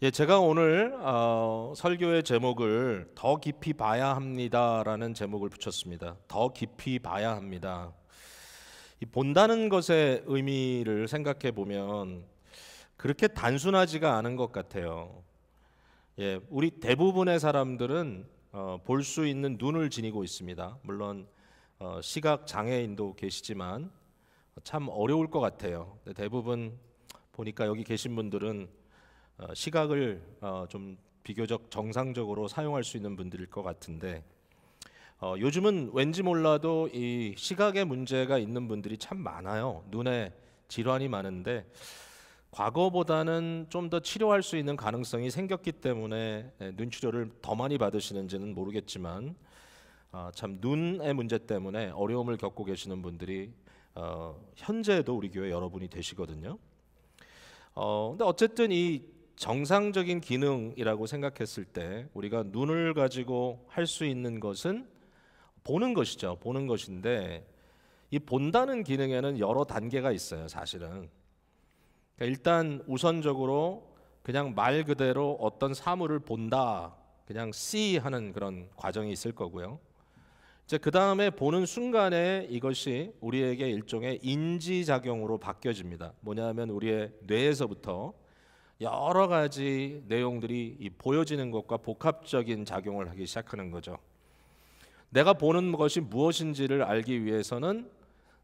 제가 오늘 설교의 제목을 더 깊이 봐야 합니다라는 제목을 붙였습니다. 더 깊이 봐야 합니다. 이 본다는 것의 의미를 생각해 보면 그렇게 단순하지가 않은 것 같아요. 우리 대부분의 사람들은 볼 수 있는 눈을 지니고 있습니다. 물론 시각 장애인도 계시지만 참 어려울 것 같아요. 대부분 보니까 여기 계신 분들은 시각을 좀 비교적 정상적으로 사용할 수 있는 분들일 것 같은데 요즘은 왠지 몰라도 이 시각에 문제가 있는 분들이 참 많아요. 눈에 질환이 많은데 과거보다는 좀 더 치료할 수 있는 가능성이 생겼기 때문에 눈치료를 더 많이 받으시는지는 모르겠지만 참 눈의 문제 때문에 어려움을 겪고 계시는 분들이 현재도 우리 교회 여러분이 되시거든요. 근데 어쨌든 이 정상적인 기능이라고 생각했을 때 우리가 눈을 가지고 할 수 있는 것은 보는 것이죠. 보는 것인데 이 본다는 기능에는 여러 단계가 있어요, 사실은. 그러니까 일단 우선적으로 그냥 말 그대로 어떤 사물을 본다, 그냥 see 하는 그런 과정이 있을 거고요. 이제 그 다음에 보는 순간에 이것이 우리에게 일종의 인지작용으로 바뀌어집니다. 뭐냐면 우리의 뇌에서부터 여러 가지 내용들이 보여지는 것과 복합적인 작용을 하기 시작하는 거죠. 내가 보는 것이 무엇인지를 알기 위해서는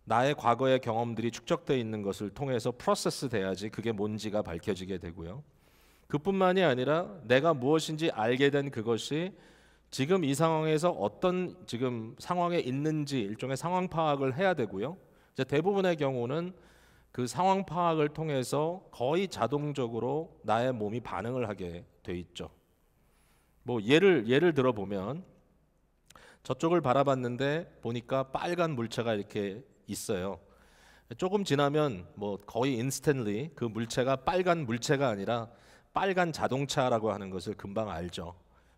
나의 과거의 경험들이 축적되어 있는 것을 통해서 프로세스 돼야지 그게 뭔지가 밝혀지게 되고요. 그뿐만이 아니라 내가 무엇인지 알게 된 그것이 지금 이 상황에서 어떤 지금 상황에 있는지 일종의 상황 파악을 해야 되고요. 이제 대부분의 경우는 그 상황 파악을 통해서 거의 자동적으로 나의 몸이 반응을 하게 돼 있죠. 뭐 예를 들어 보면 저쪽을 바라봤는데 보니까 빨간 물체가 이렇게 있어요. 조금 지나면 뭐 거의 인스턴리 그 물체가 빨간 물체가 아니라 빨간 자동차라고 하는 것을 금방 알죠.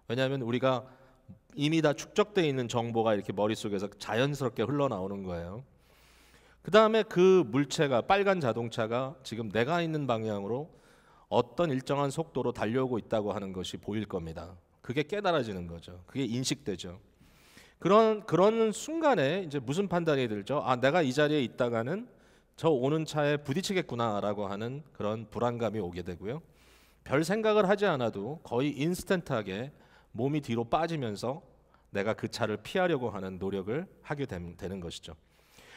왜냐하면 우리가 이미 다 축적되어 있는 정보가 이렇게 머릿속에서 자연스럽게 흘러나오는 거예요. 그 다음에 그 물체가 빨간 자동차가 지금 내가 있는 방향으로 어떤 일정한 속도로 달려오고 있다고 하는 것이 보일 겁니다. 그게 깨달아지는 거죠. 그게 인식되죠. 그런 순간에 이제 무슨 판단이 들죠? 아, 내가 이 자리에 있다가는 저 오는 차에 부딪히겠구나라고 하는 그런 불안감이 오게 되고요. 별 생각을 하지 않아도 거의 인스턴트하게 몸이 뒤로 빠지면서 내가 그 차를 피하려고 하는 노력을 하게 되는 것이죠.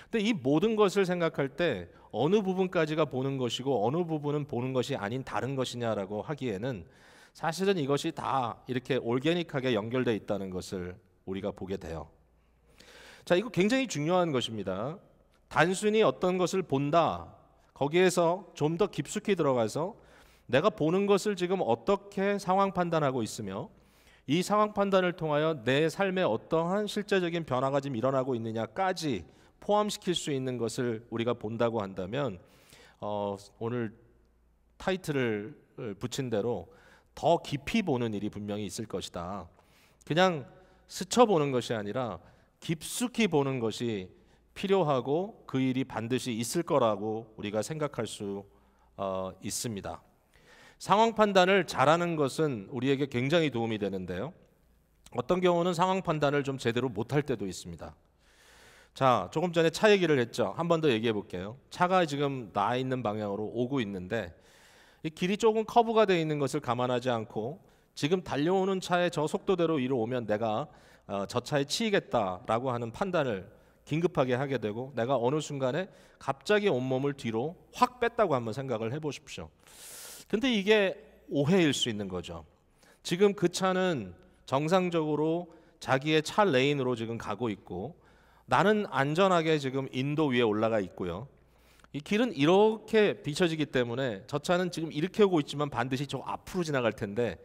근데 이 모든 것을 생각할 때 어느 부분까지가 보는 것이고 어느 부분은 보는 것이 아닌 다른 것이냐라고 하기에는 사실은 이것이 다 이렇게 올게닉하게 연결되어 있다는 것을 우리가 보게 돼요. 자, 이거 굉장히 중요한 것입니다. 단순히 어떤 것을 본다, 거기에서 좀 더 깊숙이 들어가서 내가 보는 것을 지금 어떻게 상황 판단하고 있으며 이 상황 판단을 통하여 내 삶에 어떠한 실제적인 변화가 지금 일어나고 있느냐까지 포함시킬 수 있는 것을 우리가 본다고 한다면 오늘 타이틀을 붙인 대로 더 깊이 보는 일이 분명히 있을 것이다. 그냥 스쳐보는 것이 아니라 깊숙이 보는 것이 필요하고 그 일이 반드시 있을 거라고 우리가 생각할 수 있습니다. 상황 판단을 잘하는 것은 우리에게 굉장히 도움이 되는데요. 어떤 경우는 상황 판단을 좀 제대로 못할 때도 있습니다. 자, 조금 전에 차 얘기를 했죠. 한 번 더 얘기해 볼게요. 차가 지금 나 있는 방향으로 오고 있는데 이 길이 조금 커브가 되어 있는 것을 감안하지 않고 지금 달려오는 차의 저 속도대로 이리 오면 내가 저 차에 치이겠다라고 하는 판단을 긴급하게 하게 되고 내가 어느 순간에 갑자기 온몸을 뒤로 확 뺐다고 한번 생각을 해보십시오. 근데 이게 오해일 수 있는 거죠. 지금 그 차는 정상적으로 자기의 차 레인으로 지금 가고 있고 나는 안전하게 지금 인도 위에 올라가 있고요. 이 길은 이렇게 비춰지기 때문에 저 차는 지금 이렇게 오고 있지만 반드시 저 앞으로 지나갈 텐데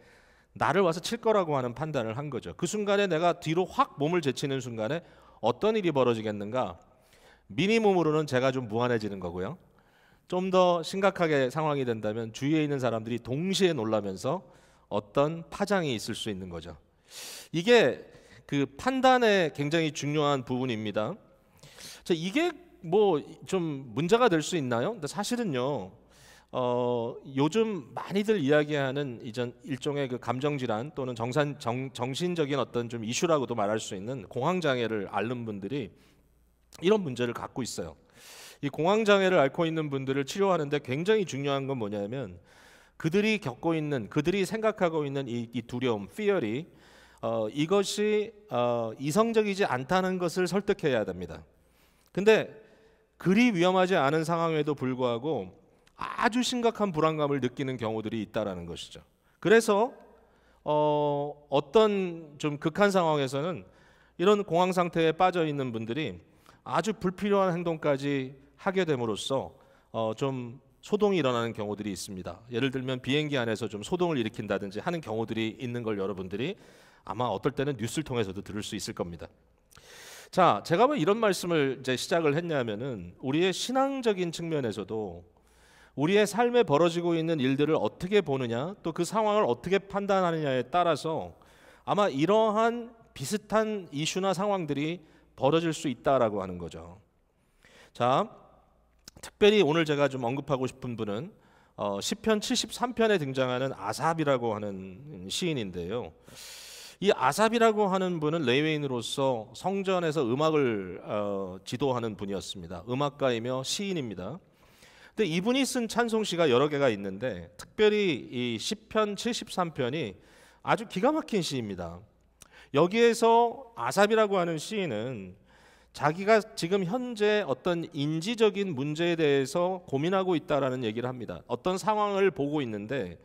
나를 와서 칠 거라고 하는 판단을 한 거죠. 그 순간에 내가 뒤로 확 몸을 제치는 순간에 어떤 일이 벌어지겠는가? 미니멈으로는 제가 좀 무한해지는 거고요. 좀 더 심각하게 상황이 된다면 주위에 있는 사람들이 동시에 놀라면서 어떤 파장이 있을 수 있는 거죠. 이게 그 판단에 굉장히 중요한 부분입니다. 자, 이게 뭐 좀 문제가 될 수 있나요? 근데 사실은요. 요즘 많이들 이야기하는 이전 일종의 그 감정 질환 또는 정신적인 어떤 좀 이슈라고도 말할 수 있는 공황 장애를 앓는 분들이 이런 문제를 갖고 있어요. 이 공황 장애를 앓고 있는 분들을 치료하는데 굉장히 중요한 건 뭐냐면 그들이 겪고 있는, 그들이 생각하고 있는 이 두려움, fear이 이것이 이성적이지 않다는 것을 설득해야 됩니다. 근데 그리 위험하지 않은 상황에도 불구하고 아주 심각한 불안감을 느끼는 경우들이 있다라는 것이죠. 그래서 어떤 좀 극한 상황에서는 이런 공황 상태에 빠져 있는 분들이 아주 불필요한 행동까지 하게 됨으로써 좀 소동이 일어나는 경우들이 있습니다. 예를 들면 비행기 안에서 좀 소동을 일으킨다든지 하는 경우들이 있는 걸 여러분들이 아마 어떨 때는 뉴스를 통해서도 들을 수 있을 겁니다. 자, 제가 왜 이런 말씀을 이제 시작을 했냐면은 우리의 신앙적인 측면에서도 우리의 삶에 벌어지고 있는 일들을 어떻게 보느냐, 또 그 상황을 어떻게 판단하느냐에 따라서 아마 이러한 비슷한 이슈나 상황들이 벌어질 수 있다라고 하는 거죠. 자, 특별히 오늘 제가 좀 언급하고 싶은 분은 시편 73편에 등장하는 아삽이라고 하는 시인인데요. 이 아삽이라고 하는 분은 레위인으로서 성전에서 음악을 지도하는 분이었습니다. 음악가이며 시인입니다. 근데 이분이 쓴 찬송시가 여러 개가 있는데 특별히 이 시편 73편이 아주 기가 막힌 시입니다. 여기에서 아삽이라고 하는 시인은 자기가 지금 현재 어떤 인지적인 문제에 대해서 고민하고 있다라는 얘기를 합니다. 어떤 상황을 보고 있는데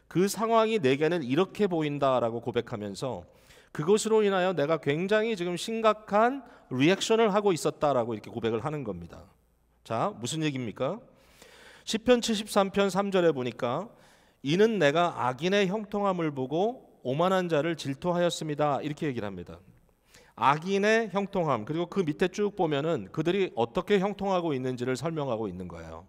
그 상황이 내게는 이렇게 보인다라고 고백하면서 그것으로 인하여 내가 굉장히 지금 심각한 리액션을 하고 있었다라고 이렇게 고백을 하는 겁니다. 자, 무슨 얘기입니까? 시편 73편 3절에 보니까 이는 내가 악인의 형통함을 보고 오만한 자를 질투하였습니다. 이렇게 얘기를 합니다. 악인의 형통함, 그리고 그 밑에 쭉 보면은 그들이 어떻게 형통하고 있는지를 설명하고 있는 거예요.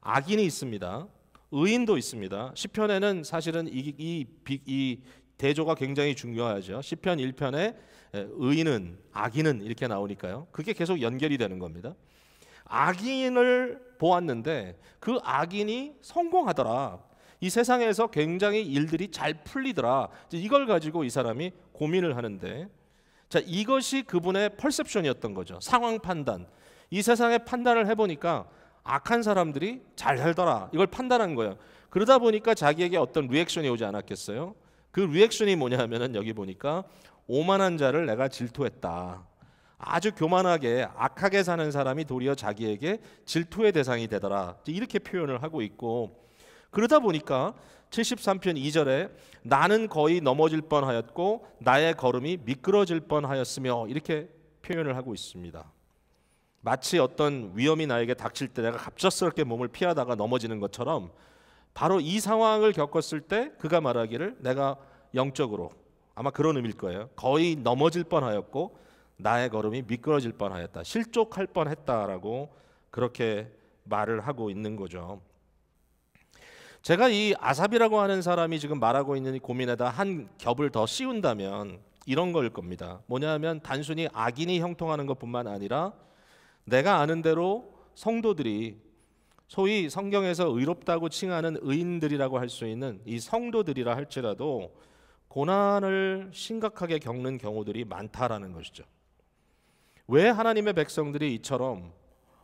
악인이 있습니다. 의인도 있습니다. 시편에는 사실은 이 대조가 굉장히 중요하죠. 시편 1편에 의인은, 악인은 이렇게 나오니까요. 그게 계속 연결이 되는 겁니다. 악인을 보았는데 그 악인이 성공하더라. 이 세상에서 굉장히 일들이 잘 풀리더라. 이걸 가지고 이 사람이 고민을 하는데, 자, 이것이 그분의 퍼셉션이었던 거죠. 상황 판단. 이 세상에 판단을 해보니까 악한 사람들이 잘 살더라. 이걸 판단한 거예요. 그러다 보니까 자기에게 어떤 리액션이 오지 않았겠어요? 그 리액션이 뭐냐면은 여기 보니까 오만한 자를 내가 질투했다. 아주 교만하게 악하게 사는 사람이 도리어 자기에게 질투의 대상이 되더라. 이렇게 표현을 하고 있고, 그러다 보니까 73편 2절에 나는 거의 넘어질 뻔하였고 나의 걸음이 미끄러질 뻔하였으며 이렇게 표현을 하고 있습니다. 마치 어떤 위험이 나에게 닥칠 때 내가 갑작스럽게 몸을 피하다가 넘어지는 것처럼 바로 이 상황을 겪었을 때 그가 말하기를 내가 영적으로, 아마 그런 의미일 거예요, 거의 넘어질 뻔하였고 나의 걸음이 미끄러질 뻔하였다, 실족할 뻔했다라고 그렇게 말을 하고 있는 거죠. 제가 이 아삽이라고 하는 사람이 지금 말하고 있는 이 고민에다 한 겹을 더 씌운다면 이런 걸 겁니다. 뭐냐면 단순히 악인이 형통하는 것뿐만 아니라 내가 아는 대로 성도들이, 소위 성경에서 의롭다고 칭하는 의인들이라고 할 수 있는 이 성도들이라 할지라도 고난을 심각하게 겪는 경우들이 많다라는 것이죠. 왜 하나님의 백성들이 이처럼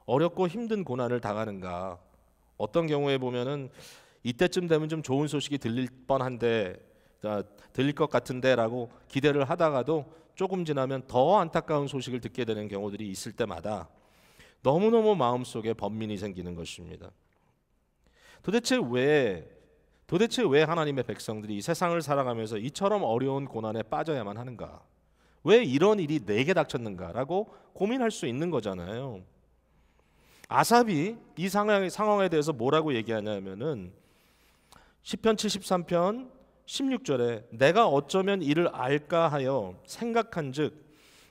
어렵고 힘든 고난을 당하는가? 어떤 경우에 보면은 이때쯤 되면 좀 좋은 소식이 들릴 뻔한데, 들릴 것 같은데라고 기대를 하다가도 조금 지나면 더 안타까운 소식을 듣게 되는 경우들이 있을 때마다 너무너무 마음속에 번민이 생기는 것입니다. 도대체 왜 하나님의 백성들이 이 세상을 살아가면서 이처럼 어려운 고난에 빠져야만 하는가? 왜 이런 일이 내게 닥쳤는가라고 고민할 수 있는 거잖아요. 아삽이 이 상황에 대해서 뭐라고 얘기하냐면은 시편 73편 16절에 내가 어쩌면 이를 알까 하여 생각한즉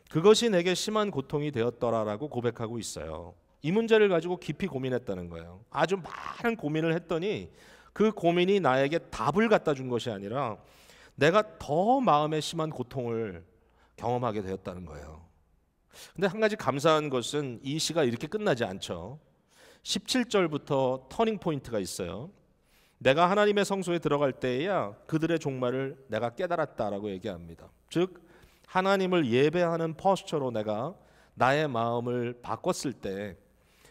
그것이 내게 심한 고통이 되었더라라고 고백하고 있어요. 이 문제를 가지고 깊이 고민했다는 거예요. 아주 많은 고민을 했더니 그 고민이 나에게 답을 갖다 준 것이 아니라 내가 더 마음에 심한 고통을 경험하게 되었다는 거예요. 근데 한 가지 감사한 것은 이 시가 이렇게 끝나지 않죠. 17절부터 터닝 포인트가 있어요. 내가 하나님의 성소에 들어갈 때에야 그들의 종말을 내가 깨달았다라고 얘기합니다. 즉 하나님을 예배하는 포스처로 내가 나의 마음을 바꿨을 때,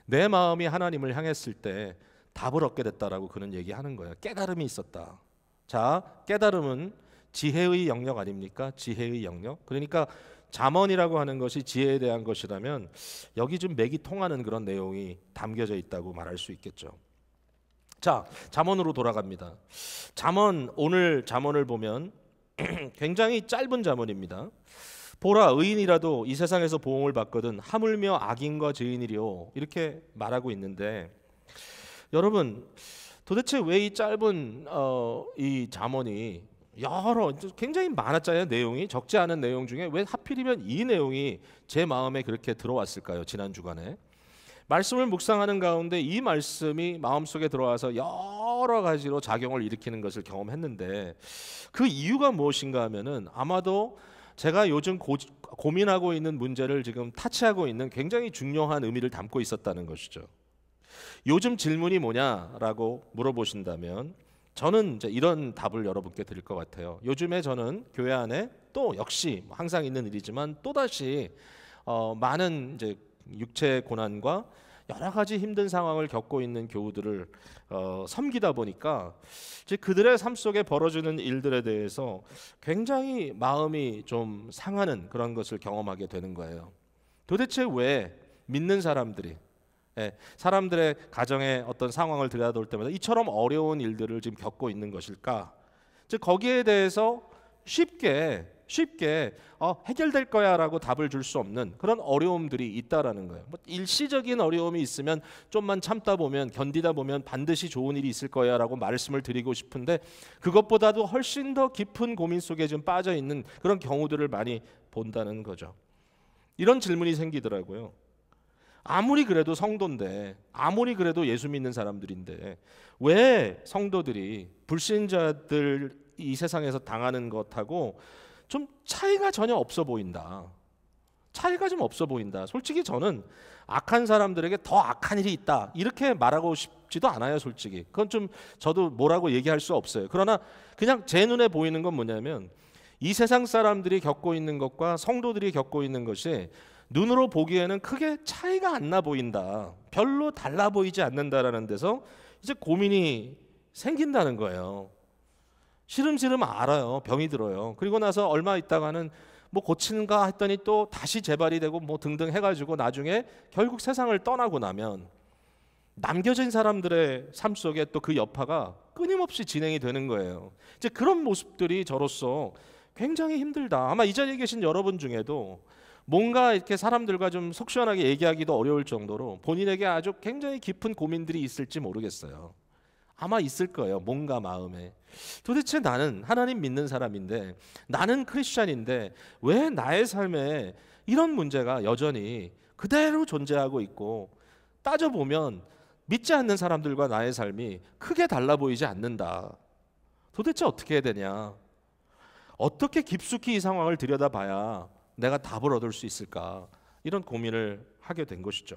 내 마음이 하나님을 향했을 때 답을 얻게 됐다라고 그는 얘기하는 거예요. 깨달음이 있었다. 자, 깨달음은 지혜의 영역 아닙니까? 지혜의 영역. 그러니까 잠언이라고 하는 것이 지혜에 대한 것이라면 여기 좀 맥이 통하는 그런 내용이 담겨져 있다고 말할 수 있겠죠. 자, 잠언으로 돌아갑니다. 잠언, 오늘 잠언을 보면 굉장히 짧은 잠언입니다. 보라, 의인이라도 이 세상에서 보응을 받거든 하물며 악인과 죄인이리요, 이렇게 말하고 있는데, 여러분 도대체 왜 이 짧은 이 잠언이 여러 굉장히 많았잖아요. 내용이 적지 않은 내용 중에 왜 하필이면 이 내용이 제 마음에 그렇게 들어왔을까요? 지난 주간에 말씀을 묵상하는 가운데 이 말씀이 마음속에 들어와서 여러 가지로 작용을 일으키는 것을 경험했는데, 그 이유가 무엇인가 하면은 아마도 제가 요즘 고민하고 있는 문제를 지금 타치하고 있는 굉장히 중요한 의미를 담고 있었다는 것이죠. 요즘 질문이 뭐냐라고 물어보신다면 저는 이제 이런 답을 여러분께 드릴 것 같아요. 요즘에 저는 교회 안에 또 역시 항상 있는 일이지만 또다시 많은 이제 육체 고난과 여러 가지 힘든 상황을 겪고 있는 교우들을 섬기다 보니까 이제 그들의 삶 속에 벌어지는 일들에 대해서 굉장히 마음이 좀 상하는 그런 것을 경험하게 되는 거예요. 도대체 왜 믿는 사람들이, 사람들의 가정의 어떤 상황을 들여다볼 때마다 이처럼 어려운 일들을 지금 겪고 있는 것일까? 즉 거기에 대해서 쉽게 해결될 거야라고 답을 줄 수 없는 그런 어려움들이 있다라는 거예요. 뭐 일시적인 어려움이 있으면 좀만 참다 보면, 견디다 보면 반드시 좋은 일이 있을 거야라고 말씀을 드리고 싶은데, 그것보다도 훨씬 더 깊은 고민 속에 좀 빠져 있는 그런 경우들을 많이 본다는 거죠. 이런 질문이 생기더라고요. 아무리 그래도 성도인데, 아무리 그래도 예수 믿는 사람들인데 왜 성도들이, 불신자들 이 세상에서 당하는 것하고 좀 차이가 전혀 없어 보인다. 차이가 좀 없어 보인다. 솔직히 저는 악한 사람들에게 더 악한 일이 있다 이렇게 말하고 싶지도 않아요. 솔직히 그건 좀 저도 뭐라고 얘기할 수 없어요. 그러나 그냥 제 눈에 보이는 건 뭐냐면, 이 세상 사람들이 겪고 있는 것과 성도들이 겪고 있는 것이 눈으로 보기에는 크게 차이가 안 나 보인다, 별로 달라 보이지 않는다라는 데서 이제 고민이 생긴다는 거예요. 시름시름 알아요. 병이 들어요. 그리고 나서 얼마 있다가는 뭐 고치는가 했더니 또 다시 재발이 되고 뭐 등등 해가지고 나중에 결국 세상을 떠나고 나면 남겨진 사람들의 삶 속에 또 그 여파가 끊임없이 진행이 되는 거예요. 이제 그런 모습들이 저로서 굉장히 힘들다. 아마 이 자리에 계신 여러분 중에도 뭔가 이렇게 사람들과 좀 속 시원하게 얘기하기도 어려울 정도로 본인에게 아주 굉장히 깊은 고민들이 있을지 모르겠어요. 아마 있을 거예요. 뭔가 마음에 도대체 나는 하나님 믿는 사람인데, 나는 크리스찬인데 왜 나의 삶에 이런 문제가 여전히 그대로 존재하고 있고, 따져보면 믿지 않는 사람들과 나의 삶이 크게 달라 보이지 않는다. 도대체 어떻게 해야 되냐? 어떻게 깊숙이 이 상황을 들여다봐야 내가 답을 얻을 수 있을까? 이런 고민을 하게 된 것이죠.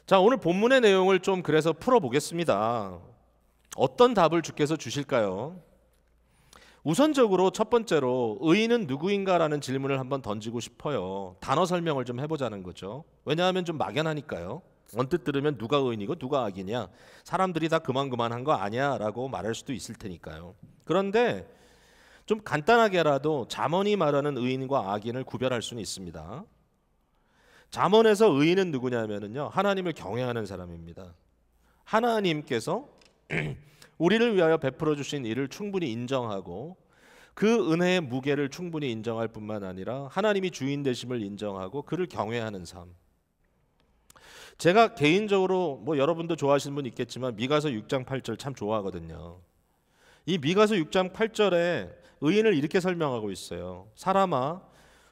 자, 오늘 본문의 내용을 좀 그래서 풀어보겠습니다. 어떤 답을 주께서 주실까요? 우선적으로 첫 번째로 의인은 누구인가라는 질문을 한번 던지고 싶어요. 단어 설명을 좀 해보자는 거죠. 왜냐하면 좀 막연하니까요. 언뜻 들으면 누가 의인이고 누가 악이냐, 사람들이 다 그만한 거 아니야 라고 말할 수도 있을 테니까요. 그런데 좀 간단하게라도 잠언이 말하는 의인과 악인을 구별할 수는 있습니다. 잠언에서 의인은 누구냐면요, 하나님을 경외하는 사람입니다. 하나님께서 우리를 위하여 베풀어 주신 일을 충분히 인정하고 그 은혜의 무게를 충분히 인정할 뿐만 아니라 하나님이 주인 되심을 인정하고 그를 경외하는 삶. 제가 개인적으로 뭐 여러분도 좋아하시는 분 있겠지만 미가서 6장 8절 참 좋아하거든요. 이 미가서 6장 8절에 의인을 이렇게 설명하고 있어요. 사람아,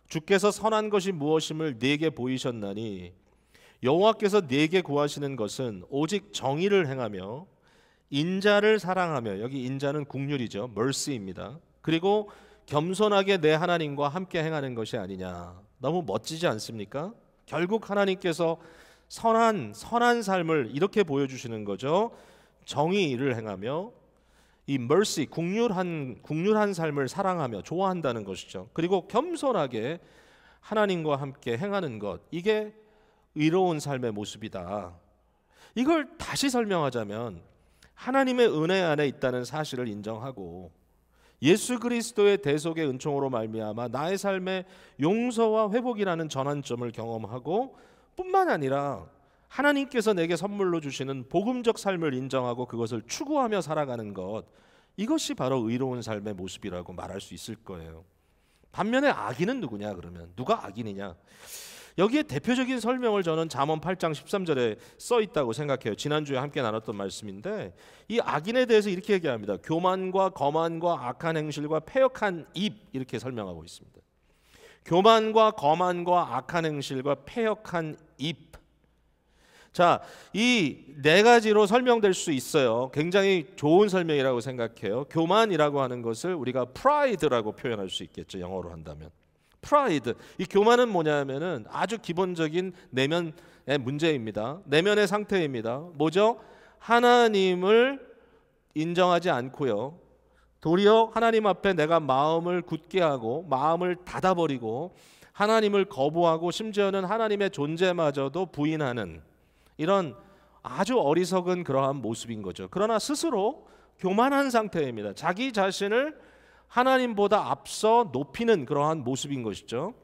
주께서 선한 것이 무엇임을 네게 보이셨나니 여호와께서 네게 구하시는 것은 오직 정의를 행하며 인자를 사랑하며, 여기 인자는 국률이죠. mercy입니다. 그리고 겸손하게 내 하나님과 함께 행하는 것이 아니냐. 너무 멋지지 않습니까? 결국 하나님께서 선한 삶을 이렇게 보여주시는 거죠. 정의를 행하며 이 mercy, 국률한 삶을 사랑하며 좋아한다는 것이죠. 그리고 겸손하게 하나님과 함께 행하는 것, 이게 의로운 삶의 모습이다. 이걸 다시 설명하자면 하나님의 은혜 안에 있다는 사실을 인정하고 예수 그리스도의 대속의 은총으로 말미암아 나의 삶의 용서와 회복이라는 전환점을 경험하고 뿐만 아니라 하나님께서 내게 선물로 주시는 복음적 삶을 인정하고 그것을 추구하며 살아가는 것, 이것이 바로 의로운 삶의 모습이라고 말할 수 있을 거예요. 반면에 악인은 누구냐 그러면 누가 악인이냐? 여기에 대표적인 설명을 저는 잠언 8장 13절에 써 있다고 생각해요. 지난주에 함께 나눴던 말씀인데 이 악인에 대해서 이렇게 얘기합니다. 교만과 거만과 악한 행실과 패역한 입, 이렇게 설명하고 있습니다. 교만과 거만과 악한 행실과 패역한 입. 자, 이 네 가지로 설명될 수 있어요. 굉장히 좋은 설명이라고 생각해요. 교만이라고 하는 것을 우리가 pride라고 표현할 수 있겠죠. 영어로 한다면. 프라이드. 이 교만은 뭐냐면은 아주 기본적인 내면의 문제입니다. 내면의 상태입니다. 뭐죠? 하나님을 인정하지 않고요. 도리어 하나님 앞에 내가 마음을 굳게 하고 마음을 닫아버리고 하나님을 거부하고 심지어는 하나님의 존재마저도 부인하는 이런 아주 어리석은 그러한 모습인 거죠. 그러나 스스로 교만한 상태입니다. 자기 자신을 하나님보다 앞서 높이는 그러한 모습인 것이죠.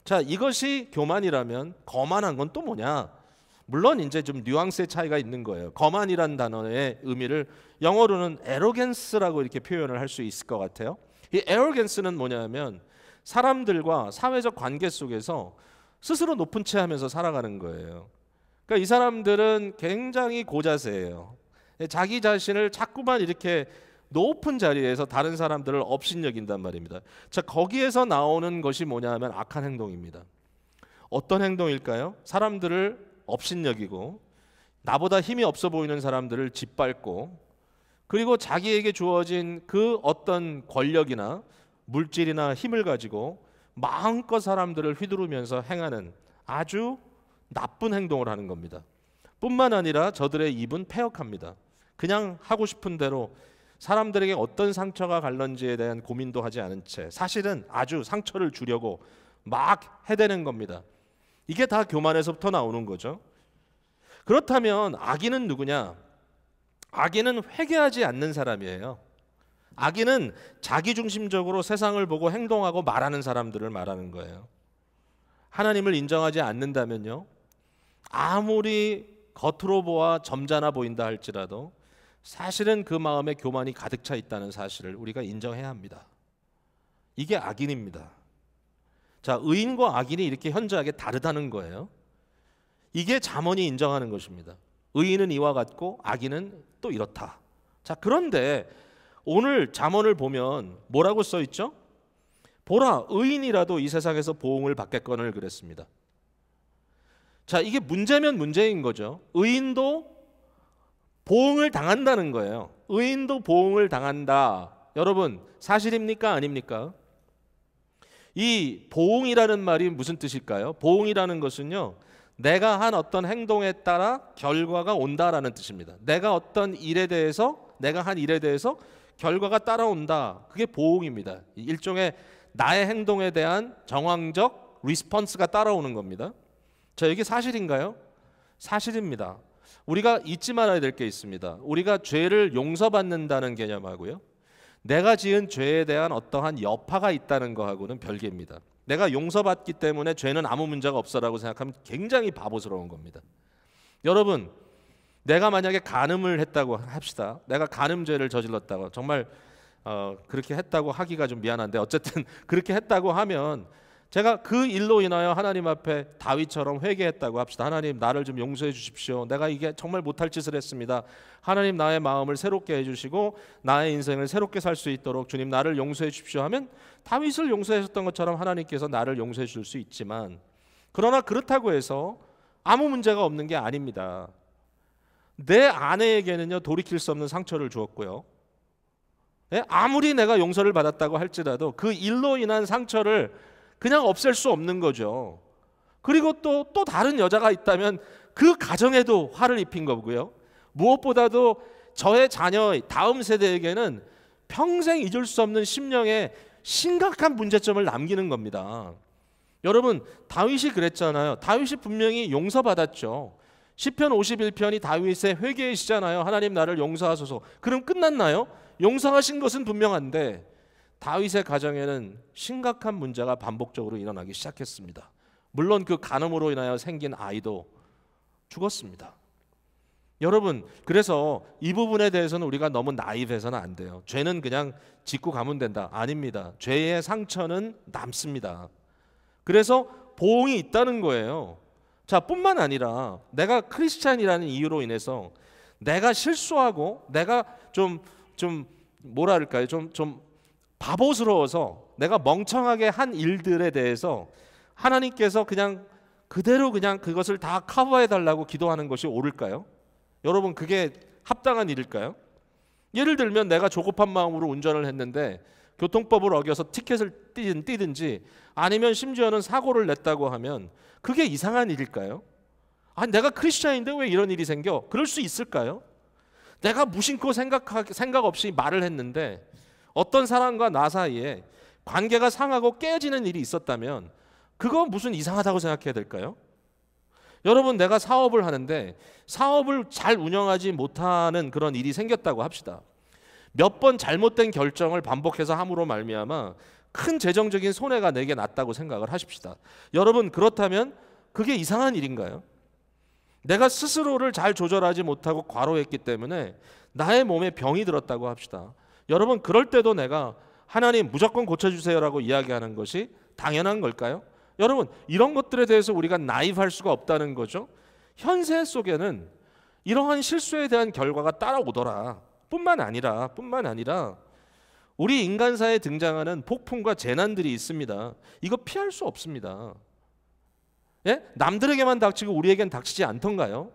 자, 이것이 교만이라면 거만한 건 또 뭐냐? 물론 이제 좀 뉘앙스의 차이가 있는 거예요. 거만이란 단어의 의미를 영어로는 arrogance라고 이렇게 표현을 할 수 있을 것 같아요. 이 arrogance는 뭐냐면 사람들과 사회적 관계 속에서 스스로 높은 채 하면서 살아가는 거예요. 그러니까 이 사람들은 굉장히 고자세예요. 자기 자신을 자꾸만 이렇게 높은 자리에서 다른 사람들을 업신여긴단 말입니다. 자, 거기에서 나오는 것이 뭐냐 하면 악한 행동입니다. 어떤 행동일까요? 사람들을 업신여기고 나보다 힘이 없어 보이는 사람들을 짓밟고 그리고 자기에게 주어진 그 어떤 권력이나 물질이나 힘을 가지고 마음껏 사람들을 휘두르면서 행하는 아주 나쁜 행동을 하는 겁니다. 뿐만 아니라 저들의 입은 패역합니다. 그냥 하고 싶은 대로 사람들에게 어떤 상처가 갈런지에 대한 고민도 하지 않은 채 사실은 아주 상처를 주려고 막 해대는 겁니다. 이게 다 교만에서부터 나오는 거죠. 그렇다면 악인은 누구냐? 악인은 회개하지 않는 사람이에요. 악인은 자기중심적으로 세상을 보고 행동하고 말하는 사람들을 말하는 거예요. 하나님을 인정하지 않는다면요, 아무리 겉으로 보아 점잖아 보인다 할지라도 사실은 그 마음에 교만이 가득 차 있다는 사실을 우리가 인정해야 합니다. 이게 악인입니다. 자, 의인과 악인이 이렇게 현저하게 다르다는 거예요. 이게 잠언이 인정하는 것입니다. 의인은 이와 같고 악인은 또 이렇다. 자, 그런데 오늘 잠언을 보면 뭐라고 써 있죠? 보라, 의인이라도 이 세상에서 보응을 받겠거늘 그랬습니다. 자, 이게 문제면 문제인 거죠. 의인도 보응을 당한다는 거예요. 의인도 보응을 당한다. 여러분, 사실입니까? 아닙니까? 이 보응이라는 말이 무슨 뜻일까요? 보응이라는 것은요, 내가 한 어떤 행동에 따라 결과가 온다라는 뜻입니다. 내가 한 일에 대해서 결과가 따라온다. 그게 보응입니다. 일종의 나의 행동에 대한 정황적 리스폰스가 따라오는 겁니다. 자, 이게 사실인가요? 사실입니다. 우리가 잊지 말아야 될 게 있습니다. 우리가 죄를 용서받는다는 개념하고요, 내가 지은 죄에 대한 어떠한 여파가 있다는 거하고는 별개입니다. 내가 용서받기 때문에 죄는 아무 문제가 없어라고 생각하면 굉장히 바보스러운 겁니다. 여러분, 내가 만약에 간음을 했다고 합시다. 내가 간음죄를 저질렀다고, 정말 그렇게 했다고 하기가 좀 미안한데 어쨌든 그렇게 했다고 하면 제가 그 일로 인하여 하나님 앞에 다윗처럼 회개했다고 합시다. 하나님, 나를 좀 용서해 주십시오. 내가 이게 정말 못할 짓을 했습니다. 하나님, 나의 마음을 새롭게 해주시고 나의 인생을 새롭게 살 수 있도록 주님 나를 용서해 주십시오 하면 다윗을 용서해 줬던 것처럼 하나님께서 나를 용서해 줄 수 있지만, 그러나 그렇다고 해서 아무 문제가 없는 게 아닙니다. 내 아내에게는요, 돌이킬 수 없는 상처를 주었고요, 아무리 내가 용서를 받았다고 할지라도 그 일로 인한 상처를 그냥 없앨 수 없는 거죠. 그리고 또 다른 여자가 있다면 그 가정에도 화를 입힌 거고요. 무엇보다도 저의 자녀 다음 세대에게는 평생 잊을 수 없는 심령의 심각한 문제점을 남기는 겁니다. 여러분, 다윗이 그랬잖아요. 다윗이 분명히 용서받았죠. 시편 51편이 다윗의 회개의 시잖아요. 하나님 나를 용서하소서. 그럼 끝났나요? 용서하신 것은 분명한데 다윗의 가정에는 심각한 문제가 반복적으로 일어나기 시작했습니다. 물론 그 간음으로 인하여 생긴 아이도 죽었습니다. 여러분, 그래서 이 부분에 대해서는 우리가 너무 나이브해서는 안 돼요. 죄는 그냥 짓고 가면 된다. 아닙니다. 죄의 상처는 남습니다. 그래서 보응이 있다는 거예요. 자, 뿐만 아니라 내가 크리스찬이라는 이유로 인해서 내가 실수하고 내가 좀 뭐랄까요? 좀 바보스러워서 내가 멍청하게 한 일들에 대해서 하나님께서 그냥 그대로 그냥 그것을 다 커버해 달라고 기도하는 것이 옳을까요? 여러분, 그게 합당한 일일까요? 예를 들면 내가 조급한 마음으로 운전을 했는데 교통법을 어겨서 티켓을 띄든지 아니면 심지어는 사고를 냈다고 하면 그게 이상한 일일까요? 아니, 내가 크리스찬인데 왜 이런 일이 생겨? 그럴 수 있을까요? 내가 무심코 생각 없이 말을 했는데 어떤 사람과 나 사이에 관계가 상하고 깨지는 일이 있었다면 그거 무슨 이상하다고 생각해야 될까요? 여러분, 내가 사업을 하는데 사업을 잘 운영하지 못하는 그런 일이 생겼다고 합시다. 몇 번 잘못된 결정을 반복해서 함으로 말미암아 큰 재정적인 손해가 내게 났다고 생각을 하십시다. 여러분, 그렇다면 그게 이상한 일인가요? 내가 스스로를 잘 조절하지 못하고 과로했기 때문에 나의 몸에 병이 들었다고 합시다. 여러분, 그럴 때도 내가 하나님 무조건 고쳐주세요라고 이야기하는 것이 당연한 걸까요? 여러분, 이런 것들에 대해서 우리가 나이브할 수가 없다는 거죠. 현세 속에는 이러한 실수에 대한 결과가 따라오더라. 뿐만 아니라 우리 인간사에 등장하는 폭풍과 재난들이 있습니다. 이거 피할 수 없습니다. 예? 남들에게만 닥치고 우리에겐 닥치지 않던가요?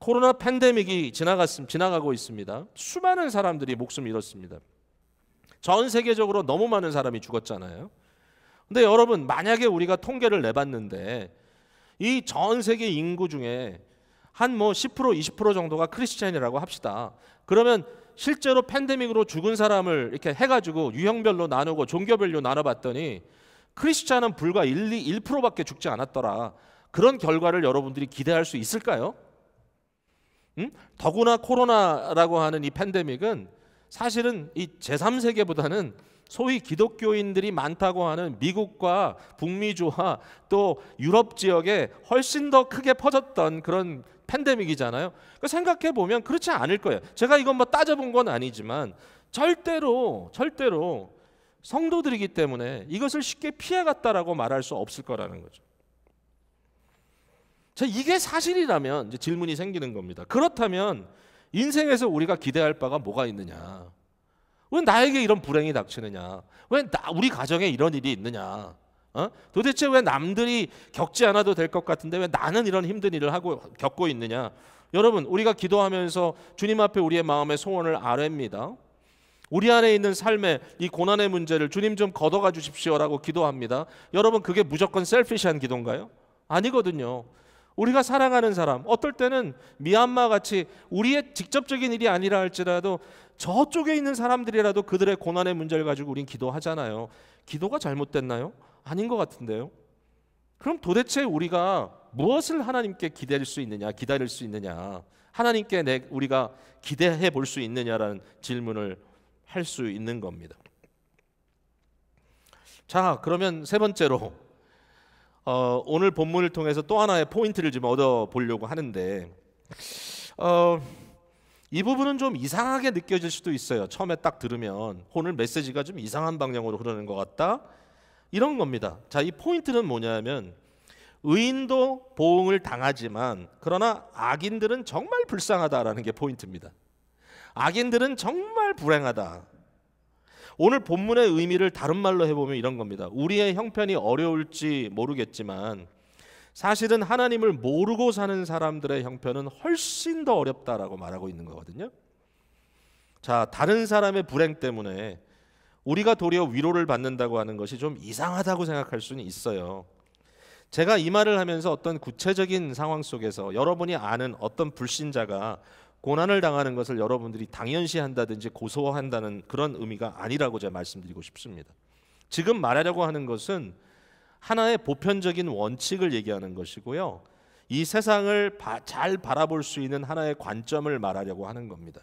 코로나 팬데믹이 지나가고 있습니다. 수많은 사람들이 목숨을 잃었습니다. 전 세계적으로 너무 많은 사람이 죽었잖아요. 근데 여러분, 만약에 우리가 통계를 내봤는데 이 전 세계 인구 중에 한 10% 20% 정도가 크리스찬이라고 합시다. 그러면 실제로 팬데믹으로 죽은 사람을 이렇게 해가지고 유형별로 나누고 종교별로 나눠봤더니 크리스찬은 불과 1%밖에 죽지 않았더라. 그런 결과를 여러분들이 기대할 수 있을까요? 더구나 코로나라고 하는 이 팬데믹은 사실은 이 제3세계보다는 소위 기독교인들이 많다고 하는 미국과 북미주와 또 유럽 지역에 훨씬 더 크게 퍼졌던 그런 팬데믹이잖아요. 그러니까 생각해 보면 그렇지 않을 거예요. 제가 이건 따져본 건 아니지만 절대로 성도들이기 때문에 이것을 쉽게 피해갔다라고 말할 수 없을 거라는 거죠. 자, 이게 사실이라면 이제 질문이 생기는 겁니다. 그렇다면 인생에서 우리가 기대할 바가 뭐가 있느냐? 왜 나에게 이런 불행이 닥치느냐? 왜 우리 가정에 이런 일이 있느냐? 도대체 왜 남들이 겪지 않아도 될 것 같은데 왜 나는 이런 힘든 일을 겪고 있느냐? 여러분, 우리가 기도하면서 주님 앞에 우리의 마음의 소원을 아뢰입니다. 우리 안에 있는 삶의 이 고난의 문제를 주님 좀 걷어가 주십시오라고 기도합니다. 여러분, 그게 무조건 셀피시한 기도인가요? 아니거든요. 우리가 사랑하는 사람, 어떨 때는 미얀마 같이 우리의 직접적인 일이 아니라 할지라도 저쪽에 있는 사람들이라도 그들의 고난의 문제를 가지고 우린 기도하잖아요. 기도가 잘못됐나요? 아닌 것 같은데요. 그럼 도대체 우리가 무엇을 하나님께 기다릴 수 있느냐? 하나님께 우리가 기대해 볼 수 있느냐라는 질문을 할 수 있는 겁니다. 자, 그러면 세 번째로 오늘 본문을 통해서 또 하나의 포인트를 좀 얻어보려고 하는데 이 부분은 좀 이상하게 느껴질 수도 있어요. 처음에 딱 들으면 오늘 메시지가 좀 이상한 방향으로 흐르는 것 같다, 이런 겁니다. 자, 이 포인트는 뭐냐면 의인도 보응을 당하지만 그러나 악인들은 정말 불쌍하다라는 게 포인트입니다. 악인들은 정말 불행하다. 오늘 본문의 의미를 다른 말로 해보면 이런 겁니다. 우리의 형편이 어려울지 모르겠지만 사실은 하나님을 모르고 사는 사람들의 형편은 훨씬 더 어렵다라고 말하고 있는 거거든요. 자, 다른 사람의 불행 때문에 우리가 도리어 위로를 받는다고 하는 것이 좀 이상하다고 생각할 수는 있어요. 제가 이 말을 하면서 어떤 구체적인 상황 속에서 여러분이 아는 어떤 불신자가 고난을 당하는 것을 여러분들이 당연시한다든지 고소한다는 그런 의미가 아니라고 제가 말씀드리고 싶습니다. 지금 말하려고 하는 것은 하나의 보편적인 원칙을 얘기하는 것이고요. 이 세상을 잘 바라볼 수 있는 하나의 관점을 말하려고 하는 겁니다.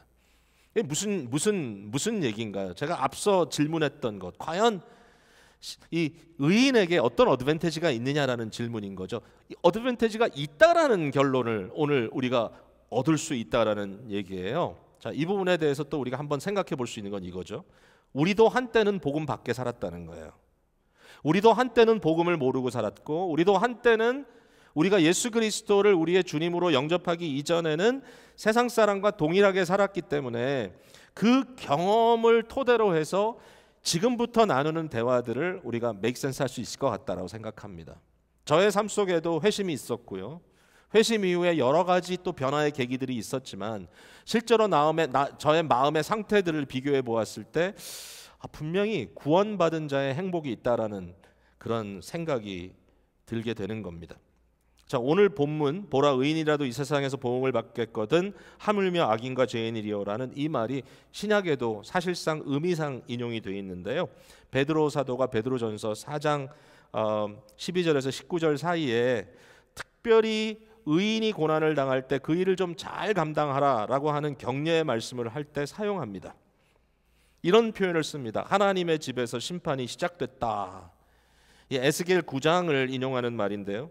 이게 무슨 얘기인가요? 제가 앞서 질문했던 것, 과연 이 의인에게 어떤 어드밴티지가 있느냐라는 질문인 거죠. 이 어드밴티지가 있다라는 결론을 오늘 우리가 얻을 수 있다라는 얘기예요. 자, 이 부분에 대해서 또 우리가 한번 생각해 볼 수 있는 건 이거죠. 우리도 한때는 복음 밖에 살았다는 거예요. 우리도 한때는 복음을 모르고 살았고, 우리도 한때는 우리가 예수 그리스도를 우리의 주님으로 영접하기 이전에는 세상 사람과 동일하게 살았기 때문에 그 경험을 토대로 해서 지금부터 나누는 대화들을 우리가 make sense 할 수 있을 것 같다라고 생각합니다. 저의 삶 속에도 회심이 있었고요. 회심 이후에 여러 가지 또 변화의 계기들이 있었지만 실제로 저의 마음의 상태들을 비교해 보았을 때 분명히 구원받은 자의 행복이 있다라는 그런 생각이 들게 되는 겁니다. 자, 오늘 본문 보라 의인이라도 이 세상에서 보응을 받겠거든 하물며 악인과 죄인이리요라는 이 말이 신약에도 사실상 의미상 인용이 되어 있는데요. 베드로 사도가 베드로전서 4장 12절에서 19절 사이에 특별히 의인이 고난을 당할 때 그 일을 좀 잘 감당하라라고 하는 격려의 말씀을 할 때 사용합니다. 이런 표현을 씁니다. 하나님의 집에서 심판이 시작됐다. 이 에스겔 9장을 인용하는 말인데요.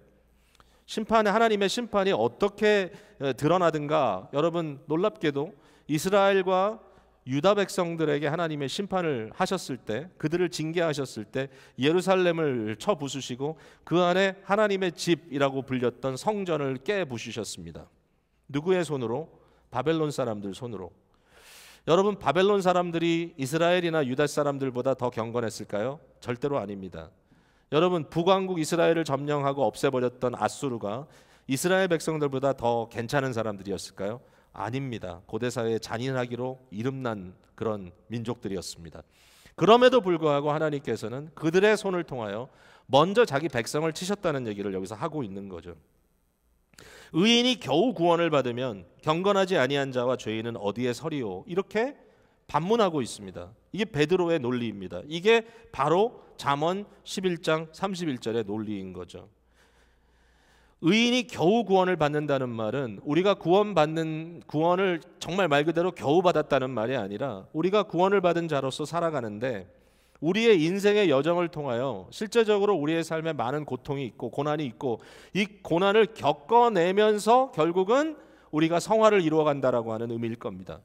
하나님의 심판이 어떻게 드러나든가 여러분 놀랍게도 이스라엘과 유다 백성들에게 하나님의 심판을 하셨을 때, 그들을 징계하셨을 때 예루살렘을 쳐 부수시고 그 안에 하나님의 집이라고 불렸던 성전을 깨 부수셨습니다. 누구의 손으로? 바벨론 사람들 손으로. 여러분, 바벨론 사람들이 이스라엘이나 유다 사람들보다 더 경건했을까요? 절대로 아닙니다. 여러분, 북왕국 이스라엘을 점령하고 없애버렸던 아수르가 이스라엘 백성들보다 더 괜찮은 사람들이었을까요? 아닙니다. 고대사회의 잔인하기로 이름난 그런 민족들이었습니다. 그럼에도 불구하고 하나님께서는 그들의 손을 통하여 먼저 자기 백성을 치셨다는 얘기를 여기서 하고 있는 거죠. 의인이 겨우 구원을 받으면 경건하지 아니한 자와 죄인은 어디에 서리오? 이렇게 반문하고 있습니다. 이게 베드로의 논리입니다. 이게 바로 잠언 11장 31절의 논리인 거죠. 의인이 겨우 구원을 받는다는 말은 우리가 구원을 정말 말 그대로 겨우 받았다는 말이 아니라 우리가 구원을 받은 자로서 살아가는데 우리의 인생의 여정을 통하여 실제적으로 우리의 삶에 많은 고통이 있고 고난이 있고 이 고난을 겪어내면서 결국은 우리가 성화를 이루어간다라고 하는 의미일 겁니다.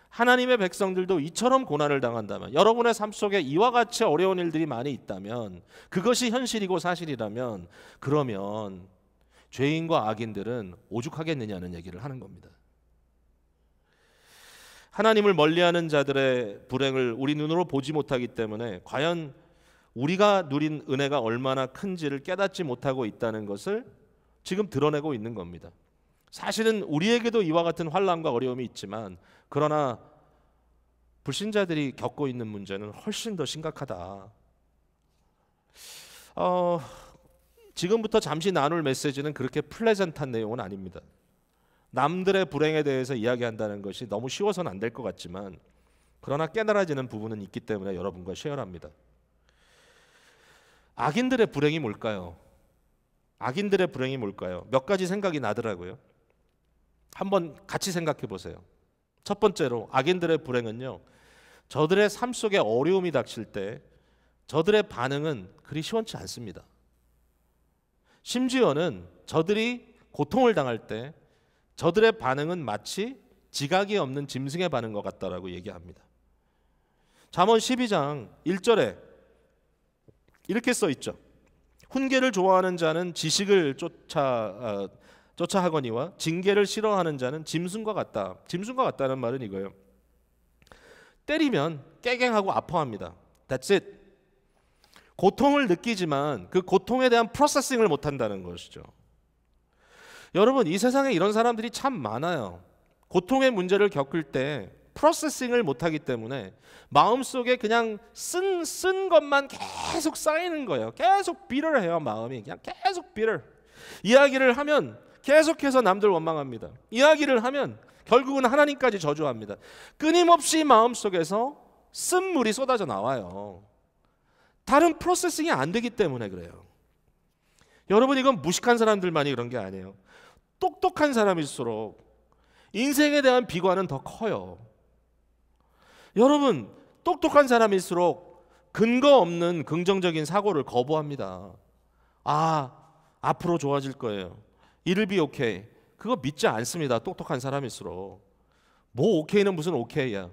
하나님의 백성들도 이처럼 고난을 당한다면, 여러분의 삶 속에 이와 같이 어려운 일들이 많이 있다면, 그것이 현실이고 사실이라면 그러면 죄인과 악인들은 오죽하겠느냐는 얘기를 하는 겁니다. 하나님을 멀리하는 자들의 불행을 우리 눈으로 보지 못하기 때문에 과연 우리가 누린 은혜가 얼마나 큰지를 깨닫지 못하고 있다는 것을 지금 드러내고 있는 겁니다. 사실은 우리에게도 이와 같은 환난과 어려움이 있지만 그러나 불신자들이 겪고 있는 문제는 훨씬 더 심각하다. 지금부터 잠시 나눌 메시지는 그렇게 플레전트한 내용은 아닙니다. 남들의 불행에 대해서 이야기한다는 것이 너무 쉬워서는 안 될 것 같지만 그러나 깨달아지는 부분은 있기 때문에 여러분과 쉐어합니다. 악인들의 불행이 뭘까요? 악인들의 불행이 뭘까요? 몇 가지 생각이 나더라고요. 한번 같이 생각해 보세요. 첫 번째로 악인들의 불행은요, 저들의 삶 속에 어려움이 닥칠 때 저들의 반응은 그리 시원치 않습니다. 심지어는 저들이 고통을 당할 때 저들의 반응은 마치 지각이 없는 짐승의 반응 것 같다라고 얘기합니다. 잠언 12장 1절에 이렇게 써 있죠. 훈계를 좋아하는 자는 지식을 쫓아하거니와 징계를 싫어하는 자는 짐승과 같다. 짐승과 같다는 말은 이거예요. 때리면 깨갱하고 아파합니다. That's it. 고통을 느끼지만 그 고통에 대한 프로세싱을 못한다는 것이죠. 여러분, 이 세상에 이런 사람들이 참 많아요. 고통의 문제를 겪을 때 프로세싱을 못하기 때문에 마음속에 그냥 쓴 것만 계속 쌓이는 거예요. 계속 비럴해요. 마음이 그냥 계속 비럴. 이야기를 하면 계속해서 남들 원망합니다. 이야기를 하면 결국은 하나님까지 저주합니다. 끊임없이 마음속에서 쓴물이 쏟아져 나와요. 다른 프로세싱이 안 되기 때문에 그래요. 여러분, 이건 무식한 사람들만이 그런 게 아니에요. 똑똑한 사람일수록 인생에 대한 비관은 더 커요. 여러분, 똑똑한 사람일수록 근거 없는 긍정적인 사고를 거부합니다. 앞으로 좋아질 거예요. It'll be okay. 그거 믿지 않습니다. 똑똑한 사람일수록. 뭐 오케이는 무슨 오케이야.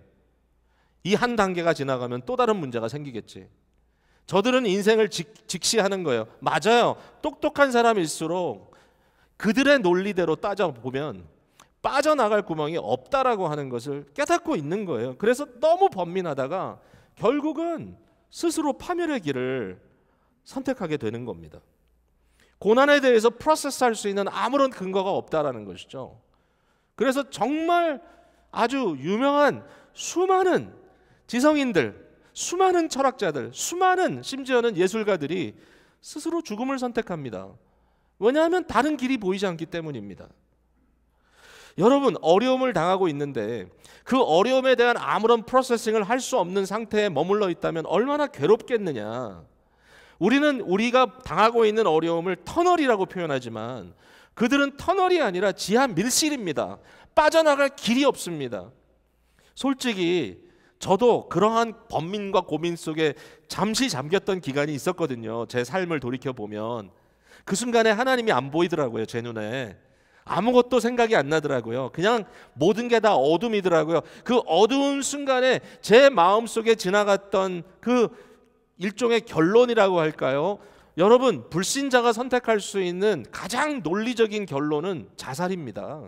이 한 단계가 지나가면 또 다른 문제가 생기겠지. 저들은 인생을 직시하는 거예요. 맞아요. 똑똑한 사람일수록 그들의 논리대로 따져보면 빠져나갈 구멍이 없다라고 하는 것을 깨닫고 있는 거예요. 그래서 너무 번민하다가 결국은 스스로 파멸의 길을 선택하게 되는 겁니다. 고난에 대해서 프로세스할 수 있는 아무런 근거가 없다라는 것이죠. 그래서 정말 아주 유명한 수많은 지성인들, 수많은 철학자들, 수많은 심지어는 예술가들이 스스로 죽음을 선택합니다. 왜냐하면 다른 길이 보이지 않기 때문입니다. 여러분, 어려움을 당하고 있는데 그 어려움에 대한 아무런 프로세싱을 할 수 없는 상태에 머물러 있다면 얼마나 괴롭겠느냐. 우리는 우리가 당하고 있는 어려움을 터널이라고 표현하지만 그들은 터널이 아니라 지하 밀실입니다. 빠져나갈 길이 없습니다. 솔직히 저도 그러한 번민과 고민 속에 잠시 잠겼던 기간이 있었거든요. 제 삶을 돌이켜보면 그 순간에 하나님이 안 보이더라고요. 제 눈에 아무것도 생각이 안 나더라고요. 그냥 모든 게 다 어둠이더라고요. 그 어두운 순간에 제 마음속에 지나갔던 그 일종의 결론이라고 할까요? 여러분, 불신자가 선택할 수 있는 가장 논리적인 결론은 자살입니다.